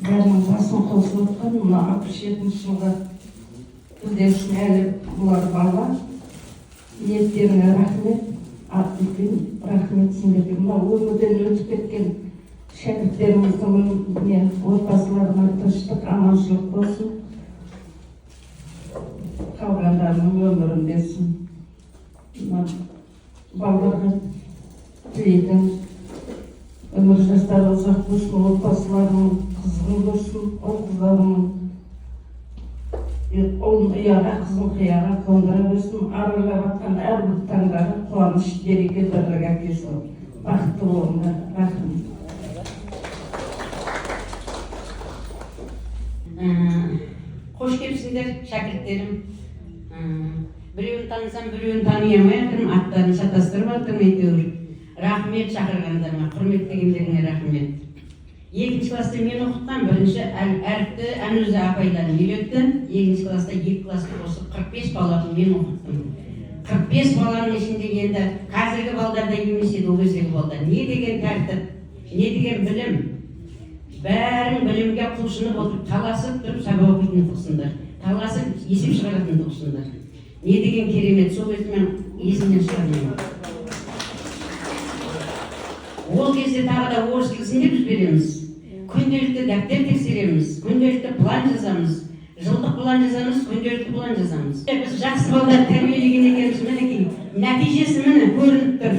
бәрінің басын қосып отқан мына 67 жылғы біздер үшін әлі бұлар бала. Ниеттеріңе рахмет, үлкен рахмет сендерге. Мына өмірден өтіп кеткен шәкірттеріміздің отбасыларына тыныштық, аманшылық болсын. Қалғандарының өмірін берсін. Балаларға тілейтін өмір жастары ұзақ болсын, отбасыларының қызығын көрсін, ұл-қыздарының ұяға, қызын қияға қондыра берсін, арылап атқан әрбір таңдары қуаныш, береке, бірлік әкелсін. Бақытты болыңдар. Рахмет. Қош келіпсіңдер, шәкірттерім. Біреуін танысам, біреуін таный алмай жатырмын, аттарын шатастырып жатырмын, әйтеуір. Рахмет шақырғандарыңа, құрметтегендеріңе рахмет. Екінші класста мен оқытқан, бірінші әріпті әнөзі апайларын үйретті. Екінші класста 2 класты қосып 45 баланы мен оқыттым. 45 баланың ішіндегі енді қазіргі балдарда емес еді, ол кездегі балдар. Не деген тәртіп, не деген білім. Бәрін білімге құлшынып отырып, таласып тұрып сабақ оқитын тұқсындар. Таласып есеп шығаратын тұқсындар. Не деген керемет, сол кезде мен есімнен шығармаймын. Ол кезде тағы да орыс тілсінде біз береміз. Күнделікті дәптер тексереміз, күнделікті план жазамыз, жылдық план жазамыз, күнделікті план жазамыз. Біз жақсы балдар тәрбиелеген екенбіз, мінекей, нәтижесі міне көрініп тұр.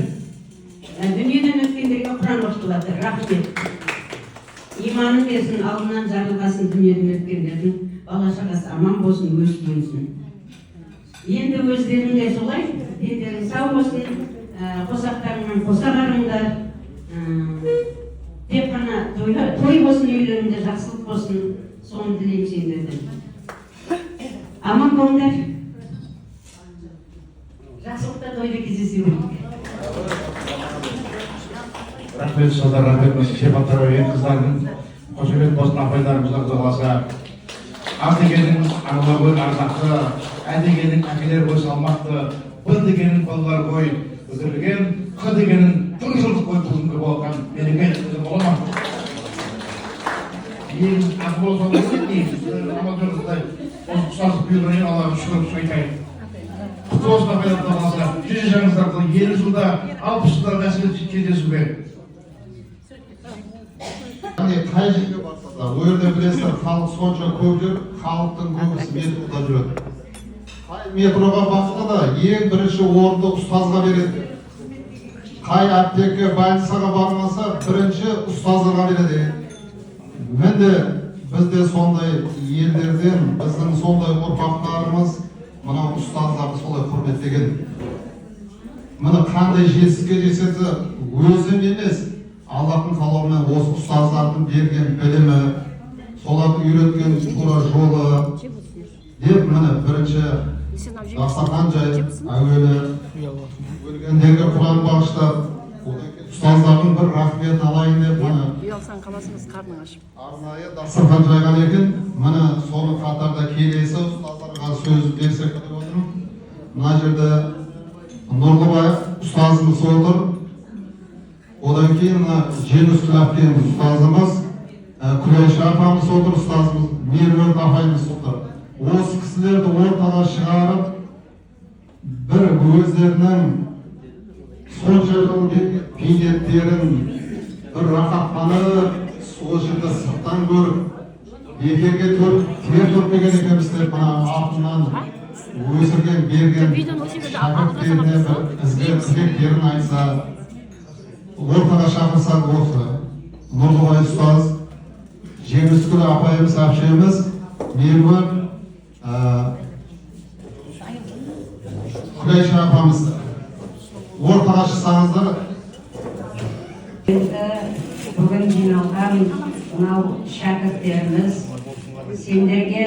Дүниеден өткендерге Құран оқытылады, рахмет. Иманын берсін, алдынан жарылғасын дүниеден өткендердің, бала шағасы аман болсын, өсіп өнсін. Енді өздерінде солай, дендерің сау болсын, қосақтарыңмен қоса қарыңдар. Тек қана той болсын, үйлерінде жақсылық болсын, соны тілеймін сендерден. Аман болыңдар. Жақсылықта тойда кездесе берейік. Рахмет ұстаздар, рахмет шепаттар өйен қыздардың, қошемет болсын апайларымызға құзаласа. Ар дегенің арлы ғой ардақты, ә дегенің әкелер ғой салмақты, бұл дегенің балалар ғой өтірілген, қ дегенің тұршылдық қой бүгінгі болған мереке бола ма? Ең ақы болса ең амал жолындай осы ұстаздық бұйырғаннан Аллаға шүкір айтайын. Құтты болсын апайлардан алса, 100 жаңыздарды 50 жылда, 60 жылда мәселе кездесуге. Қай жерге барса да, ол жерде білесіздер, халық сонша көп жүр, халықтың көбісі метрода жүреді. Қай метроға барса да, ең бірінші орынды ұстазға береді. Қай аптеке, больницаға бармаса, бірінші ұстаздарға береді. Менде бізде сондай елдерден, біздің сондай ұрпақтарымыз, мына ұстаздарды солай құрметтеген. Міне қандай жетістікке жетсе, өзім емес, Аллахтың қалауымен осы ұстаздардың берген білімі, солардың үйреткен тура жолы деп міне бірінші дастархан жайып, әуелі өлгендерге Құран бағыштап, ұстаздардың бір рахметін алайын деп арнайы дастархан жайған екен. Міне соның қатарда келесі ұстаздарға сөз берсек деп отырмын. Мына жерде Нұрлыбай ұстазымыз отыр. Одан кейін Женүскүл әпкеміз ұстазымыз, Күләйша апамыз отыр, ұстазымыз Меруерт апайымыз отыр. Осы кісілерді ортаға шығарып, бір өздерінің сонша жыл пейнеттерін бір рахаттанып, сол жерде сырттан көріп, бекерге тер төкпеген екенбіз деп артынан өсірген, берген шәкірттеріне бір ізгі тілектерін айтса, ортаға шақырсақ осы Нұрлыбай ұстаз, Женүскүл апайымыз, әпшеміз, Меруерт, Күләйша апамыз ортаға шықсаңыздар. Бүгін жиналған мынау шәкірттеріміз сендерге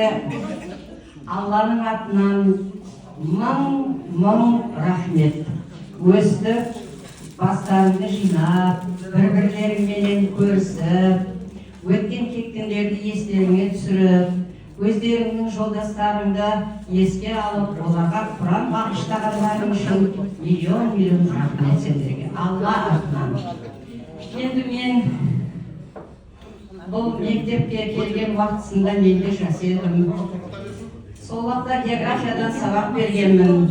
Алланың атынан мың рахмет. Өстіп, бастарыңды жинап, бір-бірлеріңменен көрісіп, өткен кеткендерді естеріңе түсіріп, өздеріңнің жолдастарыңды еске алып, оларға Құран бағыштағандарың үшін миллион рахмет сендерге. Алла атынан. Енді мен бұл мектепке келген уақытысында мен де жас едім. Сол уақытта географиядан сабақ бергенмін.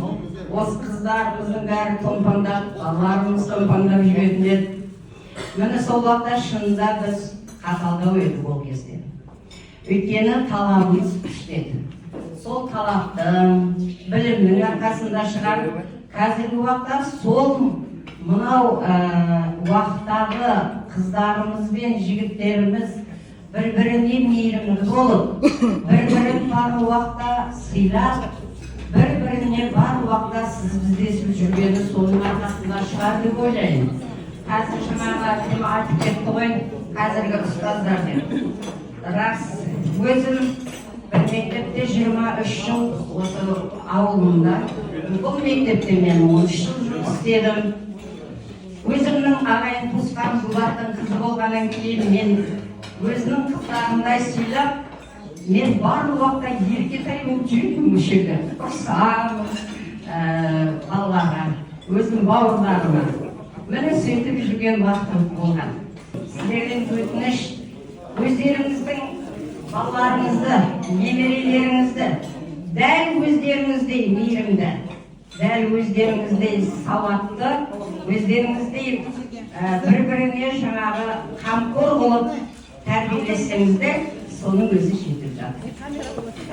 Осы қыздарымыздың бәрі томпаңдап, балаларымыз томпаңдап жүретін еді. Міне сол уақытта шынында біз қаталдау едік ол кезде. Өйткені талабымыз күшті еді. Сол талаптың, білімнің арқасында шығар, қазіргі уақытта сол мынау уақыттағы қыздарымыз бен жігіттеріміз бір-біріне мейірімді болып, бір-бірін бар уақытта сыйлап, бір-біріне бар уақытта сіз-біздесіп жүргені соның арқасында шығар деп ойлаймын. Қазір жаңағы кім айтып кетті ғой, қазіргі ұстаздар деп. Рас, өзім бір мектепте 23 жыл осы ауылымда, бұл мектепте мен 13 жыл жұмыс істедім. Өзімнің ағайын туысқан бұлардың қызы болғаннан кейін мен өзінің қыздарындай сыйлап, мен барлық уақытта еркетаймен жүрдім осы жерде. Ұрсам, балаларға, өзім бауырларыма. Міне сөйтіп жүрген уақытым болған. Сіздерден өтініш, өздеріңіздің балаларыңызды, немерелеріңізді, дәл өздеріңіздей мейірімді, дәл өздеріңіздей сауатты, өздеріңіздей бір-біріне жаңағы қамқор болып тәрбиелесеңіздер, соның өзі жетіп жатыр.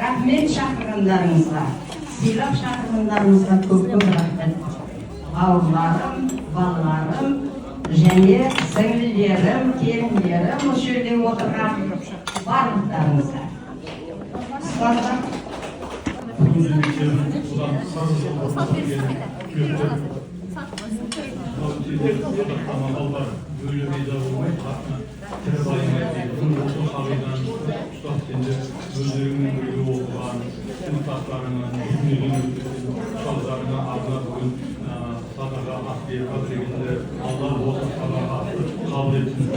Рахмет шақырғандарыңызға, сыйлап шақырғандарыңызға көп-көп рахмет. Бауырларым, балаларым, және сіңілдерім, келіндерім, осы жерде отырған барлықтарыңызға. Ұстаздар. Allah olsun sadaqa kabul etsin.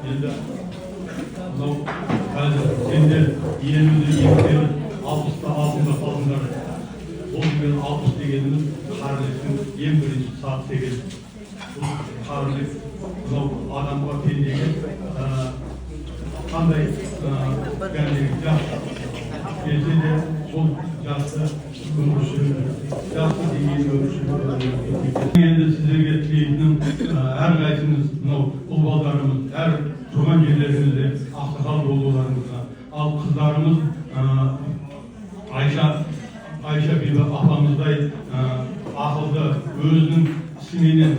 Енді мынау қазір сендер елімізді еңсеріп 60-та алтында қалдыңдар. Ол деген 60 дегеніміз қаржылықтың ең бірінші саты деген. Бұл қаржылық мынау адамға пендеге қандай жақсы келсе де сол жақсы өмір сүреді. Жақсы деген өмір сүреді. Енді сіздерге тілейтінім әрқайсыңыз мынау ұл балдарымыз әр тұрған жерлеріңізде ақсақал болуларыңызға, ал қыздарымыз Айша биби апамыздай ақылды, өзінің ісіменен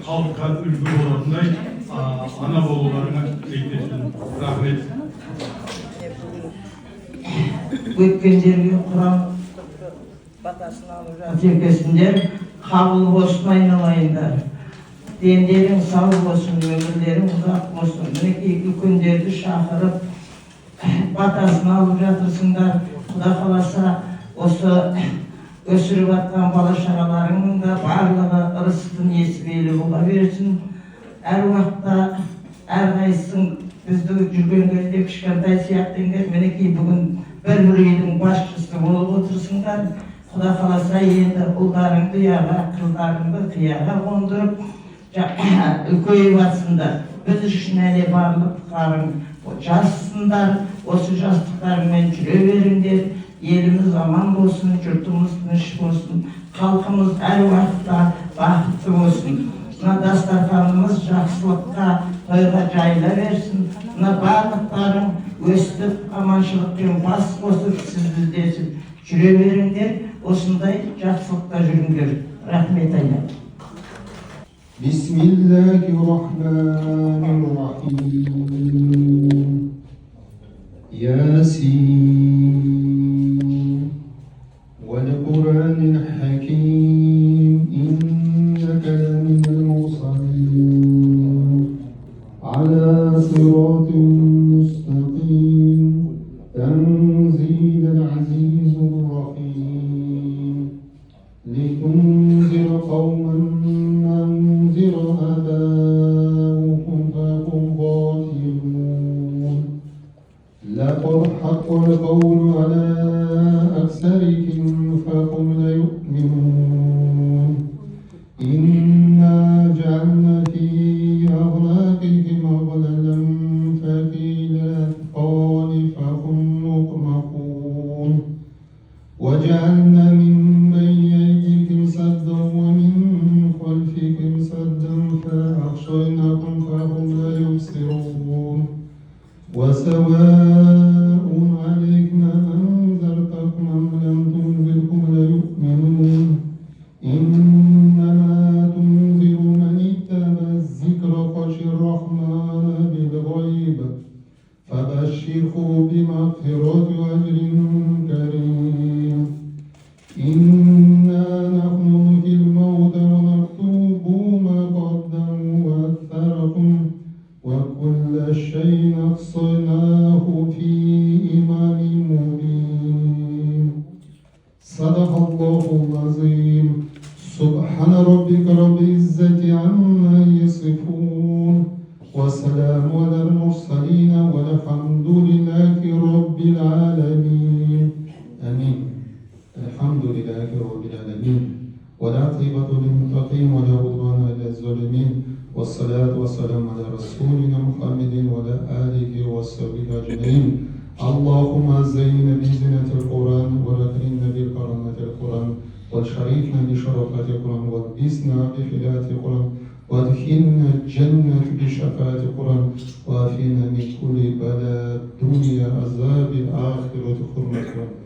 халыққа үлгі болатындай ана болуларыңа тілектеспін. Рахмет. Өткендерге Құран батасын алып жатыр. Қабыл болсын, айналайындар. Дендерің сау болсын, өмірлерің ұзақ болсын. Мінекей үлкендерді шақырып батасын алып жатырсыңдар. Құда қаласа осы өсіріп жатқан бала шағаларыңның да барлығы ырыстың несібелі бола берсін. Әр уақытта әрқайсың бізді жүрген кезде кішкентай сияқтыңдар. Мінекей бүгін бір үйдің басшысы болып отырсыңдар. Құда қаласа енді ұлдарыңды яға, қыздарыңды қияға қондырып үлкейіп жатсыңдар. Біз үшін әлі барлық қарың жассыңдар. Осы жастықтарыңмен жүре беріңдер. Еліміз аман болсын, жұртымыз тыныш болсын, халқымыз әр уақытта бақытты болсын. Мына дастарханымыз жақсылыққа, тойға жайыла берсін. Мына барлықтарың өстіп, аманшылықпен бас қосып, сіз-біздесіп жүре беріңдер. Осындай жақсылықта жүріңдер. Рахмет айна. Бисмиллахир-рахманир-рахим. Ясин. Вал-Куранил-хаким. Иннака ламинал-мурсалин. Аля сиратин-мустақим. Танзилал-азизир-рахим. لتنذر قوما أنذر آباؤهم فهم غافلون لقد حق القول على أكثرهم فهم لا يؤمنون إنا جعلنا في أعناقهم أغلالا ففي الوحش إنكم فهم لا يبصرون وسواء عليكم أنذرتكم أم لم تنذركم ليؤمنون إنما تنذر من اتبع الذكر خشي الرحمن بالغيب فبشره بمغفرة وأجر كريم إنا نحن نحيي الموتى ونكتب ما قدموا وأثرهم وكل شيء أحصيناه في إمام مبين صدق الله العظيم سبحان ربك رب العزة عما يصفون وسلام على المرسلين والحمد لله رب العالمين آمين الحمد لله رب العالمين والعاقبة للمتقين ولا عدوان إلا الظالمين والصلاة والسلام على رسولنا محمد وعلى آله وصحبه أجمعين اللهم زينا بزينة القرآن وأكرمنا بكرامة القرآن وشرفنا بشرفات القرآن والبسنا بحلات القرآن وادخلنا الجنة بشفاعة القرآن وعافنا من كل بلاء الدنيا عذاب الآخرة حرمة القرآن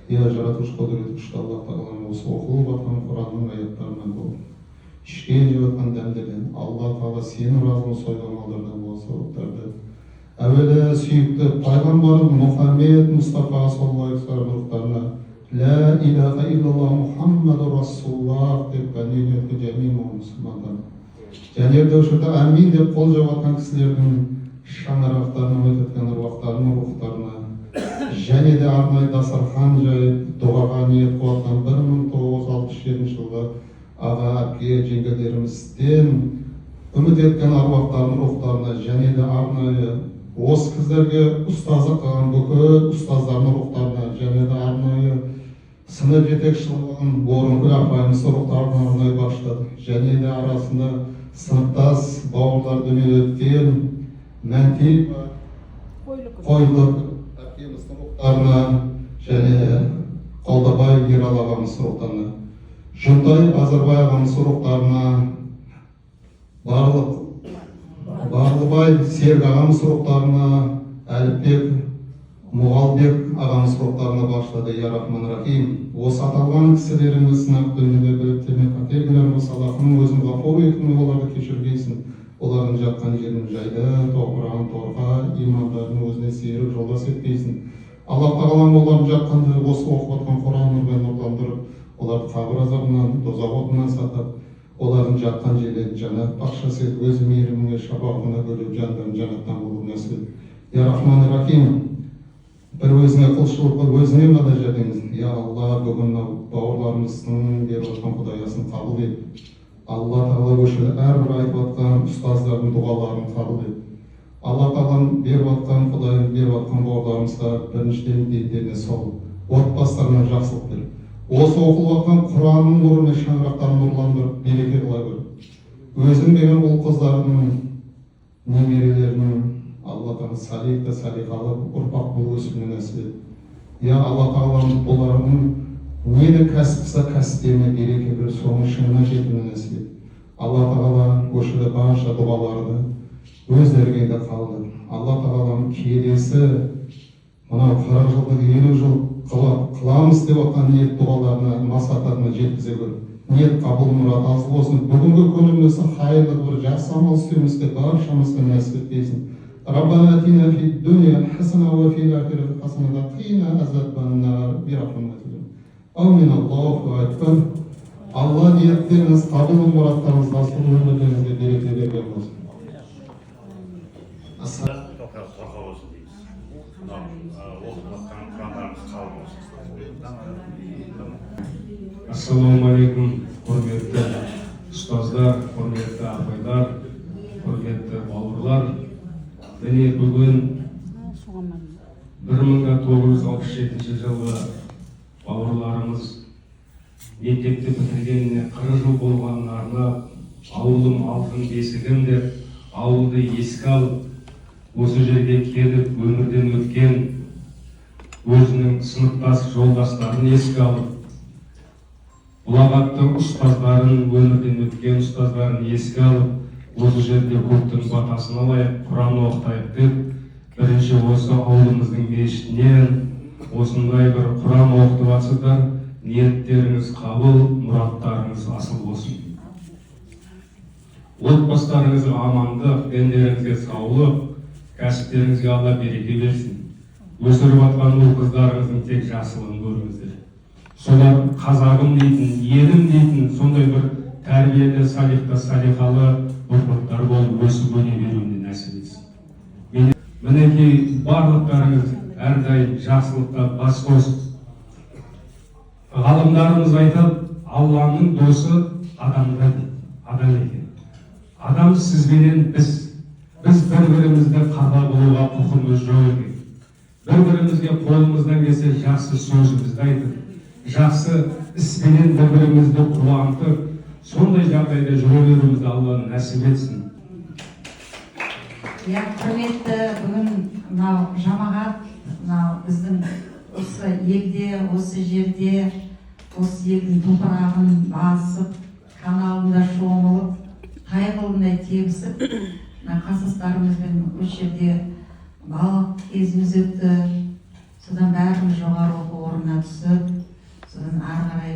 يا жаратуш құдіреті аллах тағаланың осы оқылып жатқан құранның аяттарынан болып ішкен жеп жатқан дәмдерден алла тағала сенің разың сойған малдардан болса сауаптарды әуелі сүйікті пайғамбарым мұхаммед мұстафа саллаллаху алейхи вассалам рухтарына ла илаха иллаллах мұхаммаду расулуллах деп кәлиме етті жәми мұсылмандар және де осы жерде әмин деп қол жауып жатқан кісілердің шаңырақтарына өтетін аруақтарының рухтарына және де арнайы дастархан жайып дұғаға ниет қылған 1967 жылғы аға әпке жеңгелерімізден үміт еткен аруақтардың рухтарына және де арнайы осы кездерге ұстаздық қылған бүкіл ұстаздардың рухтарына және де арнайы сынып жетекші болған орынкүл апайымыз рухтарына арнайы бағыштады және де арасында сыныптас бауырлар дүниеге өткен мәнтей қойлық әпкеміздің рухтарына және қолдабай ералы ағамыз рухтарына жүнтай азарбай ағамыз рухтарына барлыбай серік ағамыз рухтарына әліпбек мұғалбек ағамыз рухтарына бағыштады я рахман рахим осы аталған кісілеріміз сынақ дүниеде біліктеме қателіктер болса аллахым өзің ғафу етіп оларды кешіргейсің олардың жатқан жерін жайды тоқыраған торға имандарын өзіне серік жолдас етпейсің аллах тағалам олардың жатқанды осы оқып жатқан құран нұрмен нұрландырып оларды қабір азабынан дозақ отынан сақтап олардың жатқан жерлерін жәннат бақшасы етіп өз мейіріміңе шапағатына бөлеп жандарын жәннаттан қылу нәсіп ет я рахман рахим бір өзіңе құлшылық қыл өзіңе ғана жәрдеміз я алла бүгін бауырларымыздың беріп жатқан құдаясын қабыл ет алла тағала өшірді әрбір айтып жатқан ұстаздардың дұғаларын қабыл ет алла тағалам беріп жатқан құдайым беріп жатқан бауырларымызға біріншіден дендеріне сау отбасыларына жақсылық бер осы оқылып жатқан құранның нұрымен шаңырақтарын нұрландырып береке қыла көр өзің берген ұл қыздарының немерелерінің алла тағала салихты салихалы ұрпақ болып өсуіне нәсіп ет я алла тағалам бұлардың нені кәсіп қылса кәсіптеріне береке бер соның шыңына жетуіне нәсіп ет алла тағала осы барша дұғаларды өздеріңе де қалды алла тағалам келесі мынау 40 жылдық 50 жыл қыламыз деп отқан ниет дұғаларына мақсаттарына жеткізе көр ниет қабыл мұрат аз болсын бүгінгі күнімізді қайырлы бір жақсы амал істеуімізге баршамызға нәсіп етпейсін ربنا آتنا في الدنيا حسنة وفي الآخرة حسنة وقنا عذاب النار برحمتك آمين الله أكبر Allah niyetleriniz, kabul muratlarınız nasıl ömürlerinizde bereket bergen olsun. Қорқау болсын дейміз. Оқып жатқан құрандарымыз қабыл болсын. Ассаламу алейкум, құрметті ұстаздар, құрметті апайлар, құрметті бауырлар. Міне бүгін 1967 жылғы бауырларымыз мектепті бітіргеніне 40 жыл болғанын арнап, ауылым алтын бесігім деп, ауылды еске алып, осы жерге келіп өмірден өткен өзінің сыныптас жолдастарын еске алып, ұлағатты ұстаздарын, өмірден өткен ұстаздарын еске алып, осы жерде көптің батасын алайық, Құран оқытайық деп, бірінші осы ауылымыздың мешітінен осындай бір Құран оқытып жатсыздар, ниеттеріңіз қабыл, мұраттарыңыз асыл болсын. Отбасыларыңызға амандық, дендеріңізге саулық, кәсіптеріңізге Алла береке берсін. Өсіріп жатқан ұл қыздарыңыздың тек жақсылығын көріңіздер. Солар қазағым дейтін, елім дейтін, сондай бір тәрбиелі, салихта, салихалы ұрпақтар болып өсіп өне беруіне нәсіп етсін. Мінекей барлықтарыңыз әрдайым жақсылықта бас қосып, ғалымдарымыз айтып, Алланың досы адамда дейді, адам екен. Адам сізбенен біз бір-бірімізді қаба болуға құқымыз жоқ екен. Бір-бірімізге қолымыздан келсе жақсы сөзімізді айтып, жақсы іспенен бір-бірімізді қуантып, сондай жағдайда жүре беруімізді Алла нәсіп етсін. Құрметті бүгін мынау жамағат, мынау біздің осы елде, осы жерде, осы елдің топырағын басып, каналында шомылып, қайғылындай тебісіп, қасыстарымызбен осы жерде балық кезіміз өтті. Содан бәріміз жоғары оқу орнына түсіп, содан ары қарай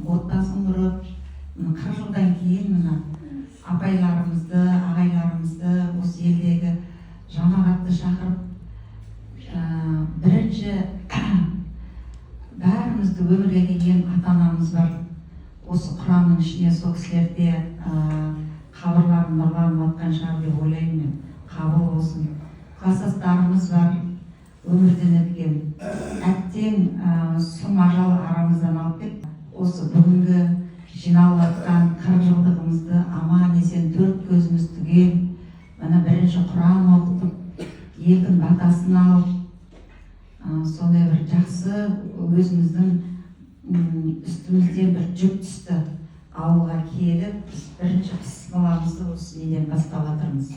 отбасын құрып, 40 жылдан кейін мына апайларымызды, ағайларымызды осы елдегі жамағатты шақырып, бірінші бәрімізді өмірге келген ата-анамыз бар. Осы Құранның ішіне сол кісілерде қабырларын нұрланып жатқан шығар деп ойлаймын мен. Қабыл болсын. Кластастарымыз бар, өмірден өткен. Әттең сұм ажал арамыздан алып кетті. Осы бүгінгі жиналып жатқан 40 жылдығымызды аман есен төрт көзіміз түгел, мына бірінші Құран оқытып, елдің батасын алып, сондай бір жақсы өзіміздің үстімізден бір жүк түсті. Ауылға келіп, біз бірінші қысқаламызды осы неден бастап жатырмыз.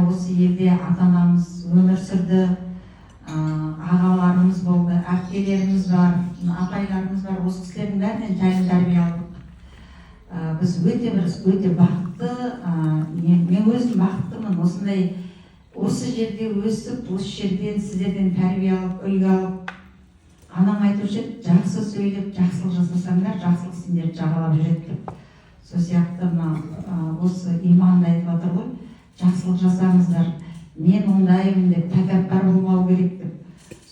Осы елде ата-анамыз өмір сүрді, ағаларымыз болды, әпкелеріміз бар, апайларымыз бар. Осы кісілердің бәрінен жайлы тәрбие алдық. Біз өте бақытты, мен өзім бақыттымын. Осындай осы жерде өсіп, осы жерден сіздерден тәрбие алып, үлгі алып, анам айтушы еді, жақсы сөйлеп, жақсылық жасасаңдар, жақсылық сендерді жағалап жүреді деп. Сол сияқты осы иманды айтып жатыр ғой, жақсылық жасаңыздар, мен ондаймын деп, тәкаппар болмау керек деп.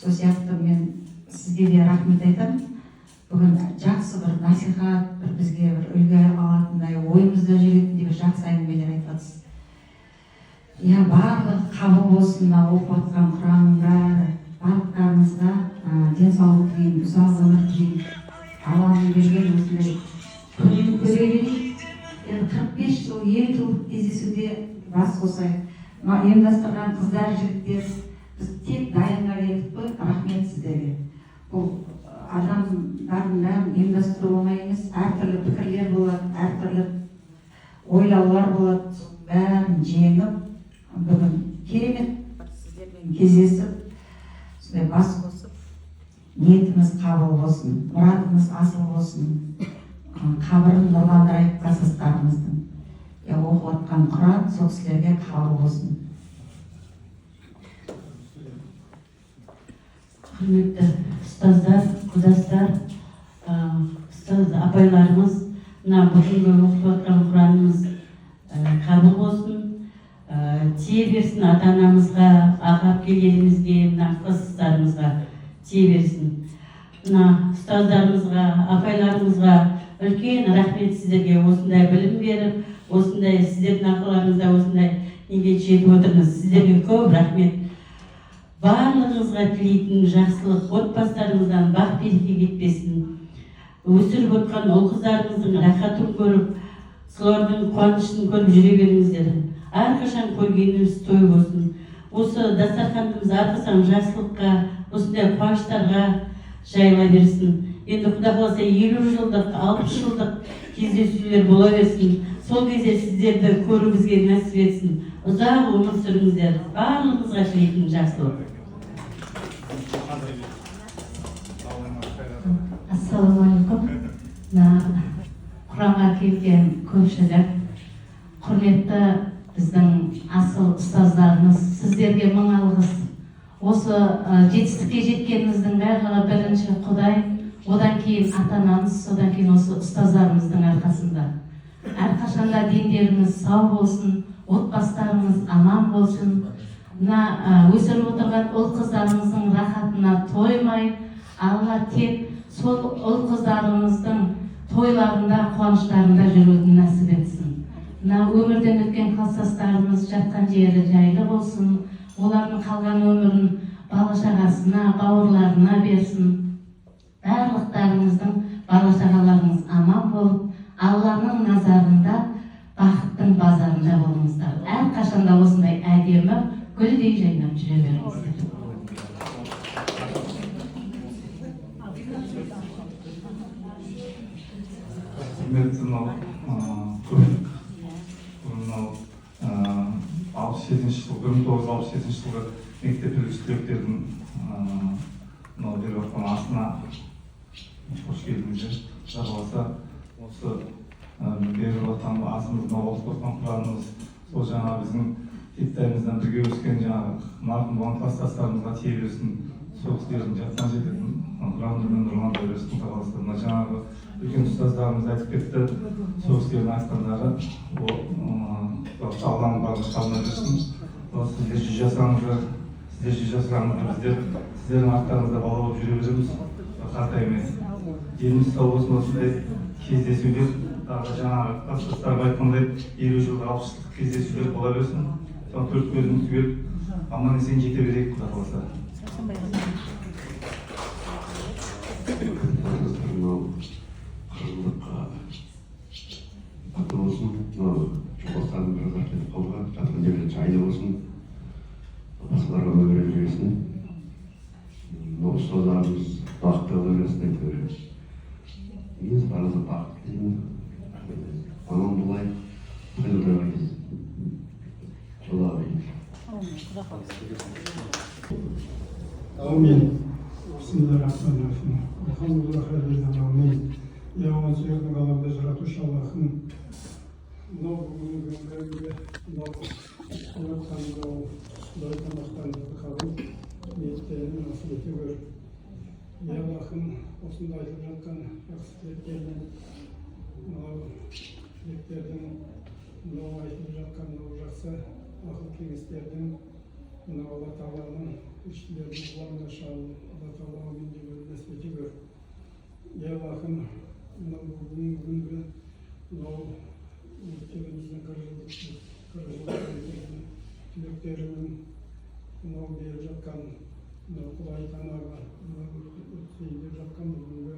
Сол сияқты мен сізге де рахмет айтамын. Бүгін жақсы бір насихат, бізге бір үлгі алатындай, ойымызда жүретіндей бір жақсы әңгімелер айтып жатсыз. Барлығы қабыл болсын, оқып жатқан Құранның бәрі, барлықтарыңызға денсаулық тілеймін, ұзақ өмір тілеймін. Алланың берген осындай күнін көре берейік. 45 жыл, 50 жыл кездесуде бас қосайық. Ұйымдастырған қыздар, жігіттер, біз тек дайынға келдік қой, рахмет сіздерге. Бұл адамдардың бәрін ұйымдастыру оңай емес, әртүрлі пікірлер болады, әртүрлі ойлаулар болады, бәрін жеңіп, бүгін керемет сіздермен кездесіп, сондай бас қосып, ниетіміз қабыл болсын, мұратымыз асыл болсын, қабірін нұрландырайық кластастарымыздың. Оқып жатқан Құран сол кісілерге қабыл болсын. Құрметті ұстаздар, құдастар, ұстаз апайларымыз, мына бүгінгі оқып жатқан Құранымыз қабыл болсын. Тие берсін ата-анамызға, аға-әпкелерімізге, мына кластастарымызға тие берсін. Мына ұстаздарымызға, апайларымызға үлкен рахмет сіздерге, осындай білім беріп, осындай сіздердің ақыларыңызда осындай неге жетіп отырмыз. Сіздерге көп рахмет. Барлығыңызға тілейтін жақсылық, отбасыларыңыздан бақ-береке кетпесін. Өсіріп отқан ұл-қыздарымыздың рахатын көріп, солардың қуанышын көріп жүре беріңіздер. Әрқашан көргеніміз той болсын. Осы дастарханымыз әрқашан жақсылыққа, осындай қуаныштарға жайыла берсін. Енді Құда қаласа 50 жылдық, 60 жылдық кездесулер бола берсін. Сол кезде сіздерді көруімізге нәсіп етсін. Ұзақ өмір сүріңіздер. Барлығымызға тілейтін жақсылық. Ассалаумағалейкум. Құранға келген көпшілік құрметті біздің асыл ұстаздарымыз, сіздерге мың алғыс. Осы жетістікке жеткеніміздің барлығы бірінші Құдай, одан кейін ата-анамыз, содан кейін осы ұстаздарымыздың арқасында. Әрқашанда дендеріңіз сау болсын, отбасыларыңыз аман болсын. Мына өсіріп отырған ұл қыздарымыздың рахатына тоймай, Алла тек сол ұл қыздарымыздың тойларында, қуаныштарында жүруін нәсіп етсін. Мына өмірден өткен кластастарымыз жатқан жері жайлы болсын, олардың қалған өмірін бала-шағасына, бауырларына берсін. Барлықтарыңыздың бала-шағаларыңыз аман болып, Алланың назарында, бақыттың базарында болыңыздар. Әрқашанда осындай әдемі, гүлдей жайнап жүре беріңіздер. Құрметті мынау 1967 жылғы мектеп түлектердің мынау беріп жатқан асына қош келдіңіздер. Жарыласа осы беріп жатқан асымыз, мынау оқып жатқан Құранымыз, сол жаңа біздің тектайымыздан бірге өскен жаңағы марқұм болған кластастарымызға тие берсін. Сол кісілердің жатқан жерден Құранымен нұрландыра берсін. Мына жаңағы үлкен ұстаздарымыз айтып кетті, сол кісілердің айтқандары Алланың барлығы қалына берсін. Сіздер 100 жасаңыздар, сіздердің арттарыңызда бала болып жүре береміз, қартаймыз. Деніміз сау болсын, осындай кездесулер, жаңағы кластастарым айтқандай 50 жылғы 60 жылдық кездесулер бола берсін. Сол төрт көзіміз түгел аман есен жете берейік, Құдай қаласа. Қырғыздыққа аты болсын, жоғалтқанын бір қазақ кетіп қалуға, жатқан жерлер жайлы болсын, басқаларға өмір берсін. Ұстаздарымыз бақытты бола берсін айтып береміз. Негізі барлығы бақыт тілеймін. Аман болайық, қайырлы кез. Жолға Амин. Bismillahirrahmanirrahim. Elhamdülillahirrahmanirrahim. Ya Allah'ın alamda yaratmış Allah'ın Allah'ın gönderdiği Allah'tan kabul niyetlerini nasıl ediyor. Ya Allah'ın osunda ayırırken yakışıklarının niyetlerinin ayırırken olacaksa akıl kemiklerinin Allah Teala'nın işlerini kullanma şanı Allah Teala'nın bildiği nesbeti gör. Ya Allah'ın bugün ülkemizin karışıklıklarının tileklerinin berip жатқан Құдай Тағалаға беріп жатқан бүгінгі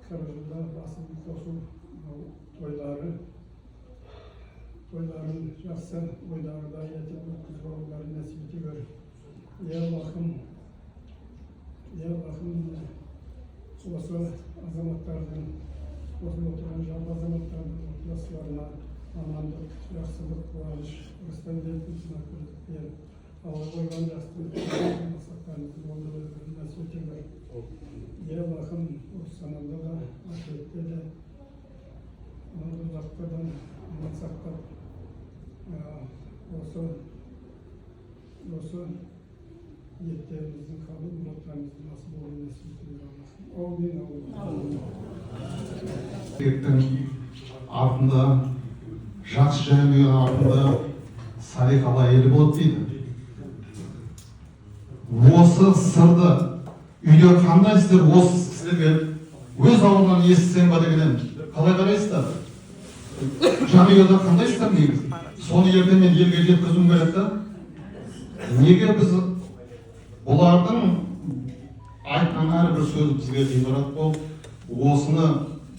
қаржыда басын қосу тойларын жақсы ойдағыдай етіп өткізіп алуларын нәсіп ете гөр. Я Аллахым, осы азаматтардың, осында отырған жалпы азаматтардың отбасыларына амандық, жақсылық, қуаныш, ырыстандетін сынақтылық бер. Алла қойған жақсы мақсаттарыңыздың орындалуын нәсіп ете гөр. Я Аллахым, осы санамда да, ақиретте де, ұзақта да аман сақтап, осы ниеттеріміздің қабыл мұраттарымыздың насып болуын нәсіп ете гөр. Тектің артында, жақсы жәмиғ артында салиқалы әйелі болады дейді. Осы сырды үйде қандай істер осы кісілерге өз ауылынан естісем ба деген қалай қарайсыздар? Жәмиғда қандай істер негізі? Соны ертең мен елге жеткізуім керек та. Неге біз бұлардың айтқан әрбір сөз бізге ғибрат болып, осыны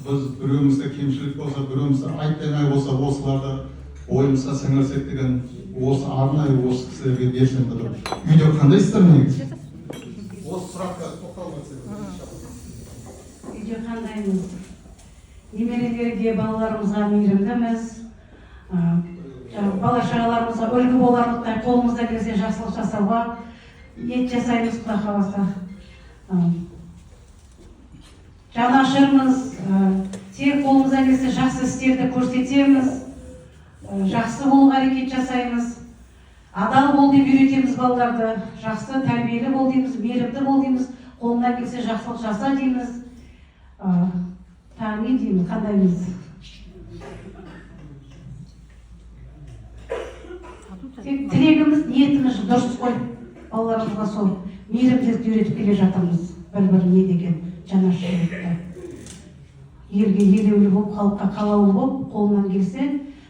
біз біреумізде кемшілік болса, біреумізде айтпай болса, осыларды ойымызға сіңірсек деген осы арнайы осы кісілерге берсем деп үйде қандай істер негізі? Осы сұраққа тоқталып өтсеңіз. Үйде қандаймыз? Немерелерге, балаларымызға мейірімдіміз. Бала-шағаларымызға үлгі боларлықтай қолымызда келсе жақсылық жасауға ниет жасаймыз, Құдай қаласа. Жанашырмыз, тек қолымыздан келсе жақсы істерді көрсетеміз, жақсы болуға әрекет жасаймыз, адал бол деп үйретеміз балаларды, жақсы тәрбиелі бол дейміз, мейірімді бол дейміз, қолымнан келсе жақсылық жаса дейміз. Тағы не дейміз, қандаймыз? Тек тілегіміз, ниетіміз дұрыс қой. Балаларымызға сол мейірімділікті үйретіп келе жатырмыз. Бір-бірі не деген жанашырлықты. Елге елеулі болып, халыққа қалаулы болып, қолынан келсе,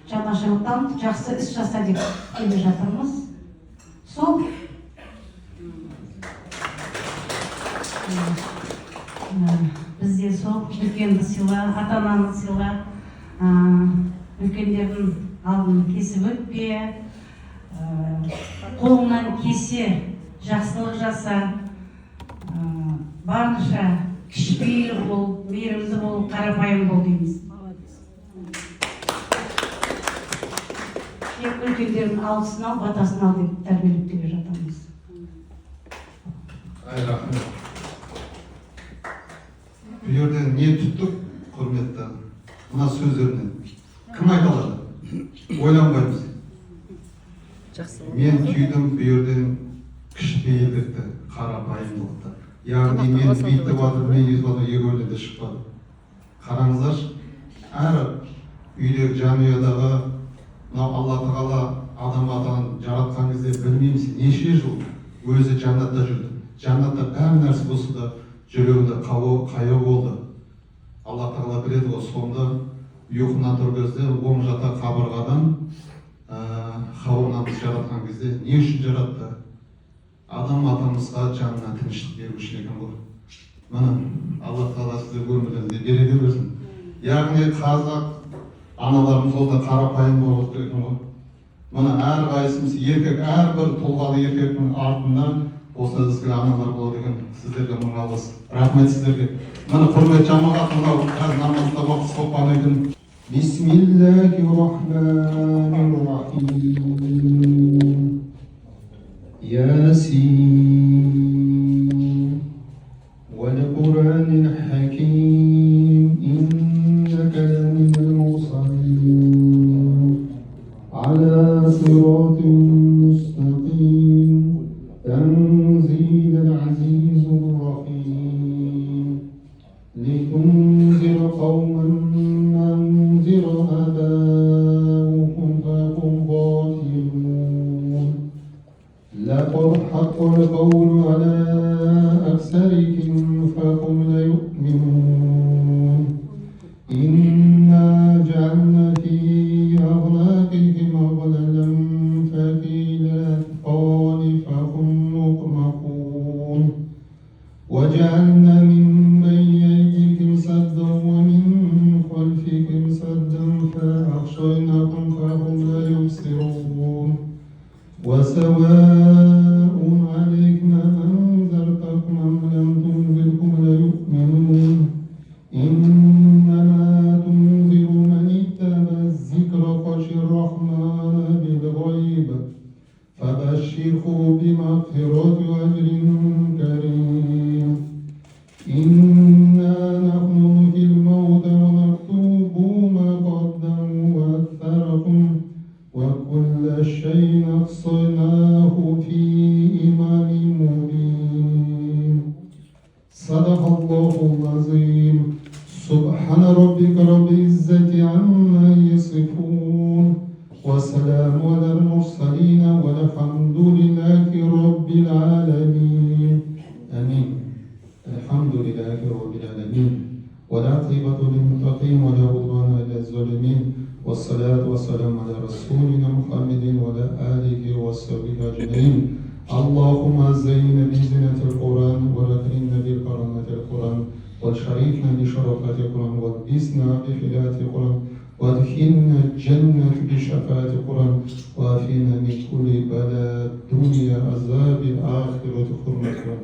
жанашырлықтан жақсы іс жаса деп келе жатырмыз. Сол бізде сол үлкенді сыйла, ата-ананы сыйла, үлкендердің алдын кесіп өтпе, қолыңнан кесе жақсылық жаса, барынша кішіпейіл бол, мейірімді бол, қарапайым бол дейміз. Тек үлкендердің алғысын ал, батасын ал деп тәрбиелеп келе жатырмыз. Рахмет. Bu yerden не тұттық, құрметті? Мына сөздерінен. Кім айта алады? Ойланбаймыз. Мен түйдім bu yerden кішіпейілдікті, қарапайымдылықты. Яғни мен бүйтіп жатыр, мен езіп жатыр, егеуден де шықпады. Қараңыздаршы, әр үйдегі жанұядағы мынау Алла Тағала адам атаны жаратқан кезде білмейміз неше жыл өзі жаннатта жүрді. Жаннатта әр нәрсе болса да жүрегінде қаяу болды. Алла Тағала біледі ғой, сонда ұйқынан тұрған кезде оң жата қабырғадан Хауаны жаратқан кезде не үшін жаратты? Адам атамызға жанына тыныштық беру үшін екен ғой. Міне Алла Тағала сізге өміріңізде береке берсін. Яғни қазақ аналарымыз ол да қарапайым болып екен ғой. Міне әрқайсымыз еркек, әрбір тұлғалы еркектің артынан осындай сізге аналар болады екен. Сіздерге мың алғыс. Рахмет сіздерге. Міне құрметті жамағат, мынау қазір намазда уақыт соққан екен. ياسين والقرآن الحكيم إنك لمن المرسلين على صراط مستقيم تنزيل العزيز الرحيم لتنذر قوما ما أنذر آباؤهم فهم غافلون لقد حق القول على أكثرهم فهم لا يؤمنون إنا جعلنا في أعناقهم أغلالا ففي الأذقان فهم مقمحون وجعلنا من بين أيديهم سدا ومن خلفهم سدا فأغشيناهم فهم لا يبصرون وسواء عليكم أنذرتكم أم لم تنذركم لا يؤمنون إنما تنذر من اتبع الذكر خشي الرحمن بالغيب فبشره بمغفرة وأجر كريم إنا نحن نحيي الموتى ونكتب ما قدموا وأثرهم وكل شيء أحصيناه في إمام مبين صدق الله العظيم سبحان ربك رب العزة عما يصفون وسلام على المرسلين والحمد لله رب العالمين آمين. الحمد لله رب العالمين والعاقبة للمتقين ولا عدوان إلا الظالمين والصلاة والسلام على رسولنا محمد وعلى آله وصحبه أجمعين. اللهم زينا بزينة القرآن وأكرمنا بكرامة القرآن وشرفنا بشرفات القرآن والبسنا بحلات القرآن وادخلنا الجنة بشفاعة القرآن وعافنا من كل بلاء الدنيا عذاب الآخرة حرمة القرآن.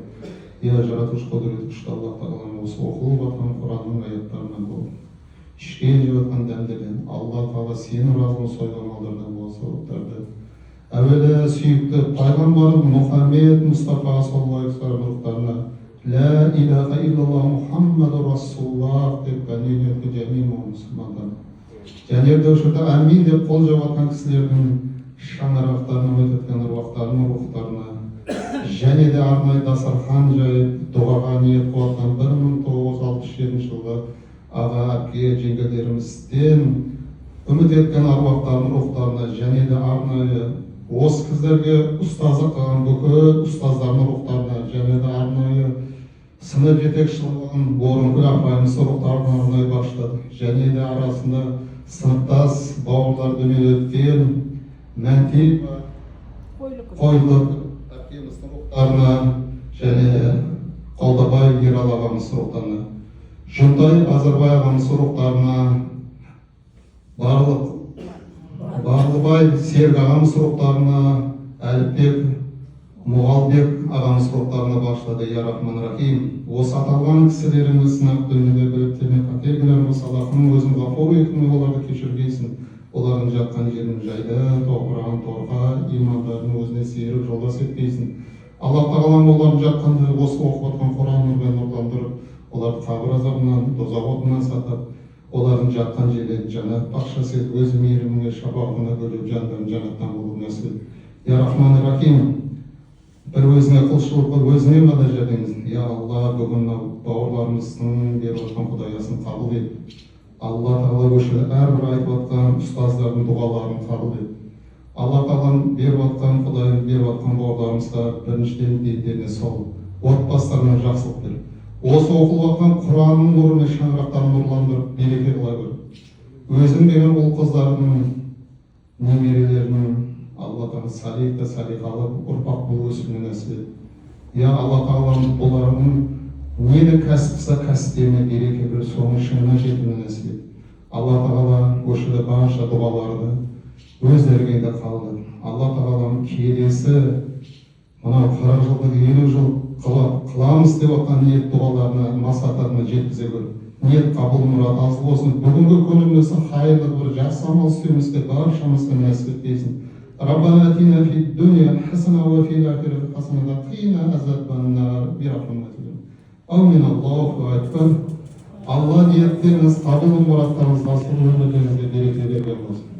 يا жаратушы құдіреті күшті Аллах Тағаланың осы оқылып жатқан Құранның аяттарынан болып ішкен жеп жатқан дәмдерден Алла Тағала сенің разың сойған малдардан болса оқтарды әуелі сүйікті пайғамбарым Мұхаммед Мұстафа саллаллаху алейхи ва саллям рухтарына لا إله إلا الله محمد رسول الله деп дүниедегі жамиғ мұсылмандар. Және де ошода амин деп қол жауатын кісілердің шаңырақтарына өтетін ұруақтарының рухтарына және де арнайы дастархан жайып дұғаға ниет қылған 1967 жылғы аға әпке жеңгелерімізден үміт еткен аруақтардың рухтарына және де арнайы осы кісілерге ұстаздық қылған бүкіл ұстаздардың рухтарына және де арнайы сынып жетекші болған орынкүл апайымыз рухтарына арнайы бағыштады. Және де арасында сыныптас бауырлар дүниеге өткен Мәнтиев Қойлық әпкеміздің рухтарына және Қолдабай Ералы ағамыз рухтарына, Жүнтай Азарбай ағамыз рухтарына, Барлыбай Серік ағамыз рухтарына, Әліпбек Мұғалбек ағамыз рухтарына бағыштады. Я Рахман Рахим. Осы аталған кісілеріміздің ақ дүниеде біліктеме қатергілер болса, Аллахың өзің ғафу етің, оларды кешіргейсін. Олардың жатқан жерін жайды, тоқыраған торға, имандарын өзіне сиырып жолдас етпейсін. Аллах тағалам олардың жатқанда осы оқып отқан Құран нұрмен нұрландырып, оларды қабір азабынан, дозақ отынан сақтап, олардың жатқан жерлерін жаннат бақшасы етіп, өз мейіріміңе шапағына бөліп, жандарын жаннаттан болу нәсіп ет. Я Рахман Рахим. Бір өзіңе құлшылық қыл, өзіңе ғана жәрдеміз. Я Алла, бүгін бауырларымыздың беріп отқан құдаясын қабыл ет. Алла тағала өшірді әрбір айтып отқан ұстаздардың дұғаларын қабыл ет. Алла тағала беріп отқан құдайын беріп отқан бауырларымызға біріншіден дендеріне сау, отбасыларына жақсылық бер. Осы оқылып отқан Құранның нұрымен шаңырақтарын нұрландырып, береке қыла көр. Өзің деген ұл қыздарының, немерелерінің Алла тағала салихты салихалы ұрпақ болып өсуіне нәсіп ет. Я Алла тағала бұлардың нені кәсіпса кәсіптеріне береке бір соның шыңына жетуіне нәсіп ет. Алла тағала өшірді барша дұғаларды өздеріңе де қалды. Алла тағаланың келесі мынау 40 жылдық 50 жыл қыламыз деп отқан ниет дұғаларына масататына жеткізе көр. Ниет қабыл мұрат асыл болсын. Бүгінгі күнімізді хайырлы бір жақсы амал істеуімізге баршамызға нәсіп етпейсін. ربنا آتنا في الدنيا حسنة وفي الآخرة حسنة وقنا عذاب النار برحمتك. Amin. Allahu Ekber. Allah niyetleriniz, kabul muratlarınız nasıl ömürlerinizde bereket ederek olsun.